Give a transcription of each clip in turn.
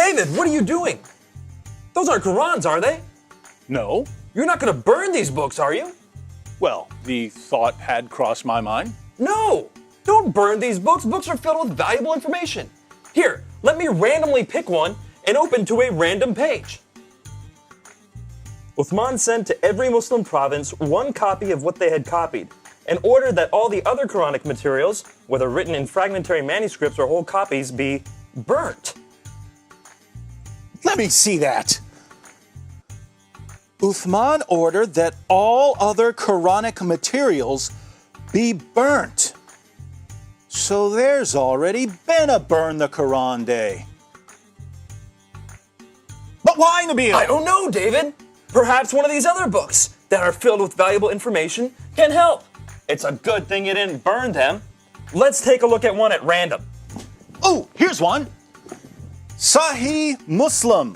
David, what are you doing? Those aren't Qurans, are they? No. You're not going to burn these books, are you? Well, the thought had crossed my mind. No! Don't burn these books. Books are filled with valuable information. Here, let me randomly pick one and open to a random page. Uthman sent to every Muslim province one copy of what they had copied, and ordered that all the other Quranic materials, whether written in fragmentary manuscripts or whole copies, be burnt. Let me see that. Uthman ordered that all other Quranic materials be burnt. So there's already been a burn the Quran day. But why, Nabeel? I don't know, David. Perhaps one of these other books that are filled with valuable information can help. It's a good thing you didn't burn them. Let's take a look at one at random. Oh, here's one. Sahih Muslim.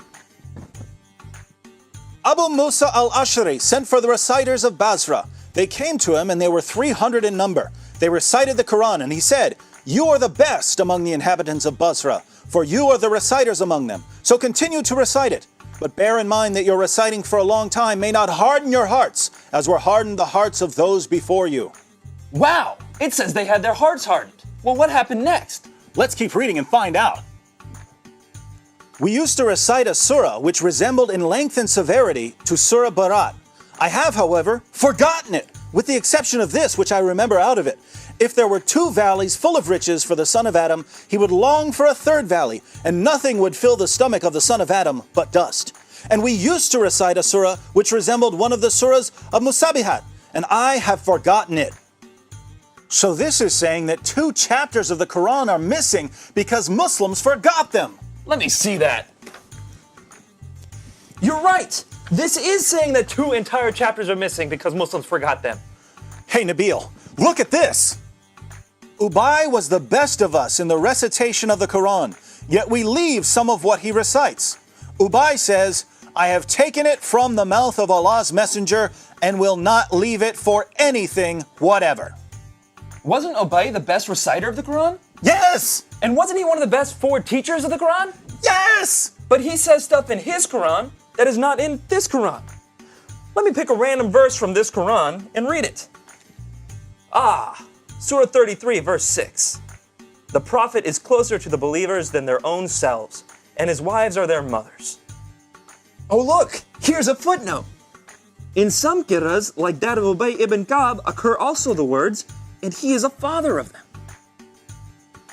Abu Musa al-Ash'ari sent for the reciters of Basra. They came to him and they were 300 in number. They recited the Quran and he said, "You are the best among the inhabitants of Basra, for you are the reciters among them. So continue to recite it. But bear in mind that your reciting for a long time may not harden your hearts, as were hardened the hearts of those before you." Wow, it says they had their hearts hardened. Well, what happened next? Let's keep reading and find out. We used to recite a surah which resembled in length and severity to Surah Barat. I have, however, forgotten it, with the exception of this, which I remember out of it. If there were 2 valleys full of riches for the son of Adam, he would long for a 3rd valley, and nothing would fill the stomach of the son of Adam but dust. And we used to recite a surah which resembled one of the surahs of Musabihat, and I have forgotten it. So this is saying that 2 chapters of the Quran are missing because Muslims forgot them. Let me see that. You're right. This is saying that 2 entire chapters are missing because Muslims forgot them. Hey, Nabeel, look at this. Ubay was the best of us in the recitation of the Quran, yet we leave some of what he recites. Ubay says, "I have taken it from the mouth of Allah's messenger and will not leave it for anything whatever." Wasn't Ubay the best reciter of the Quran? Yes! And wasn't he one of the best 4 teachers of the Quran? Yes! But he says stuff in his Quran that is not in this Quran. Let me pick a random verse from this Quran and read it. Surah 33, verse 6. The Prophet is closer to the believers than their own selves, and his wives are their mothers. Oh look, here's a footnote. In some qira'as, like that of Ubay ibn Ka'b, occur also the words, "and he is a father of them."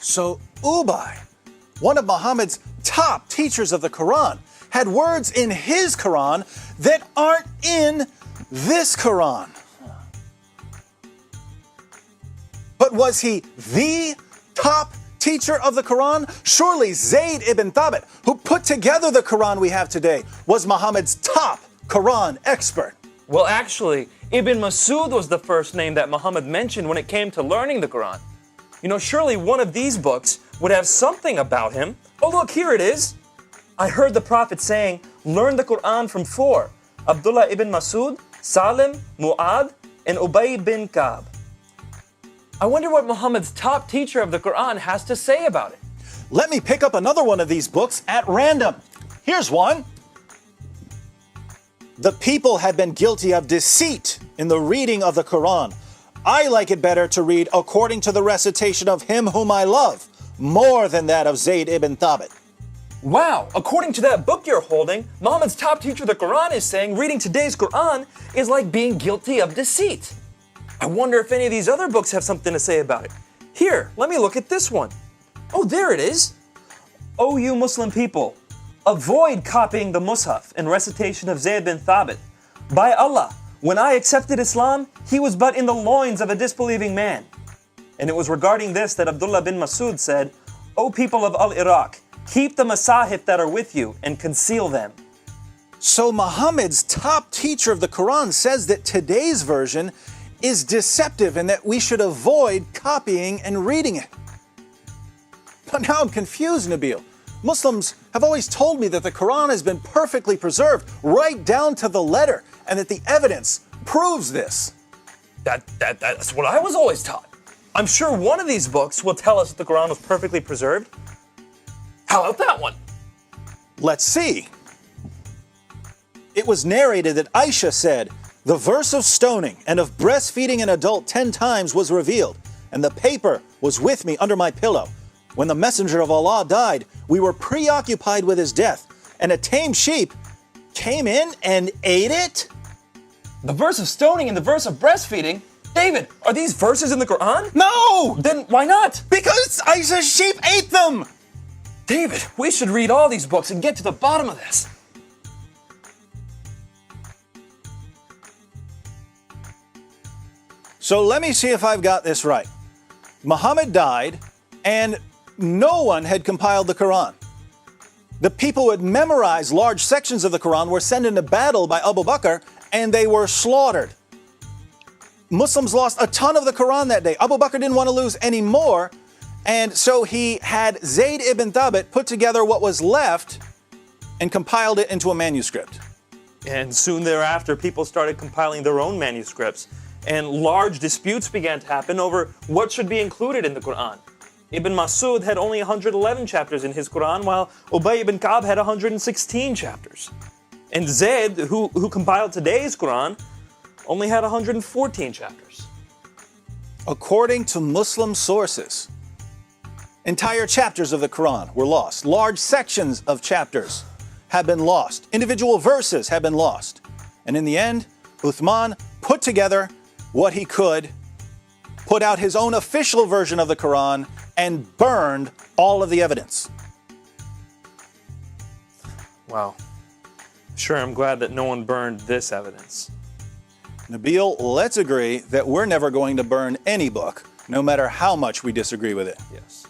So Ubay, one of Muhammad's top teachers of the Quran, had words in his Quran that aren't in this Quran. But was he the top teacher of the Quran? Surely Zayd ibn Thabit, who put together the Quran we have today, was Muhammad's top Quran expert. Well, actually, Ibn Masud was the first name that Muhammad mentioned when it came to learning the Quran. You know, surely one of these books would have something about him. Oh, look, here it is. I heard the Prophet saying, "Learn the Quran from 4. Abdullah ibn Masud, Salim, Mu'ad, and Ubay bin Ka'b." I wonder what Muhammad's top teacher of the Quran has to say about it. Let me pick up another one of these books at random. Here's one. The people had been guilty of deceit in the reading of the Quran. I like it better to read according to the recitation of him whom I love, more than that of Zayd ibn Thabit. Wow, according to that book you're holding, Muhammad's top teacher of the Quran is saying reading today's Quran is like being guilty of deceit. I wonder if any of these other books have something to say about it. Here, let me look at this one. Oh, there it is. O you Muslim people, avoid copying the Mus'haf in recitation of Zayd bin Thabit. By Allah, when I accepted Islam, he was but in the loins of a disbelieving man. And it was regarding this that Abdullah bin Masud said, "O people of Al-Iraq, keep the masahif that are with you and conceal them." So Muhammad's top teacher of the Quran says that today's version is deceptive and that we should avoid copying and reading it. But now I'm confused, Nabeel. Muslims have always told me that the Quran has been perfectly preserved right down to the letter and that the evidence proves this. That's what I was always taught. I'm sure one of these books will tell us that the Quran was perfectly preserved. How about that one? Let's see. It was narrated that Aisha said, "The verse of stoning and of breastfeeding an adult 10 times was revealed, and the paper was with me under my pillow. When the messenger of Allah died, we were preoccupied with his death, and a tame sheep came in and ate it?" The verse of stoning and the verse of breastfeeding? David, are these verses in the Quran? No! Then why not? Because Aisha's sheep ate them! David, we should read all these books and get to the bottom of this. So let me see if I've got this right. Muhammad died, and no one had compiled the Quran. The people who had memorized large sections of the Quran were sent into battle by Abu Bakr, and they were slaughtered. Muslims lost a ton of the Quran that day. Abu Bakr didn't want to lose any more, and so he had Zayd ibn Thabit put together what was left and compiled it into a manuscript. And soon thereafter, people started compiling their own manuscripts, and large disputes began to happen over what should be included in the Quran. Ibn Masud had only 111 chapters in his Quran, while Ubay ibn Ka'b had 116 chapters. And Zayd, who compiled today's Quran, only had 114 chapters. According to Muslim sources, entire chapters of the Quran were lost. Large sections of chapters have been lost. Individual verses have been lost. And in the end, Uthman put together what he could, put out his own official version of the Quran, and burned all of the evidence. Wow. Sure, I'm glad that no one burned this evidence. Nabeel, let's agree that we're never going to burn any book, no matter how much we disagree with it. Yes.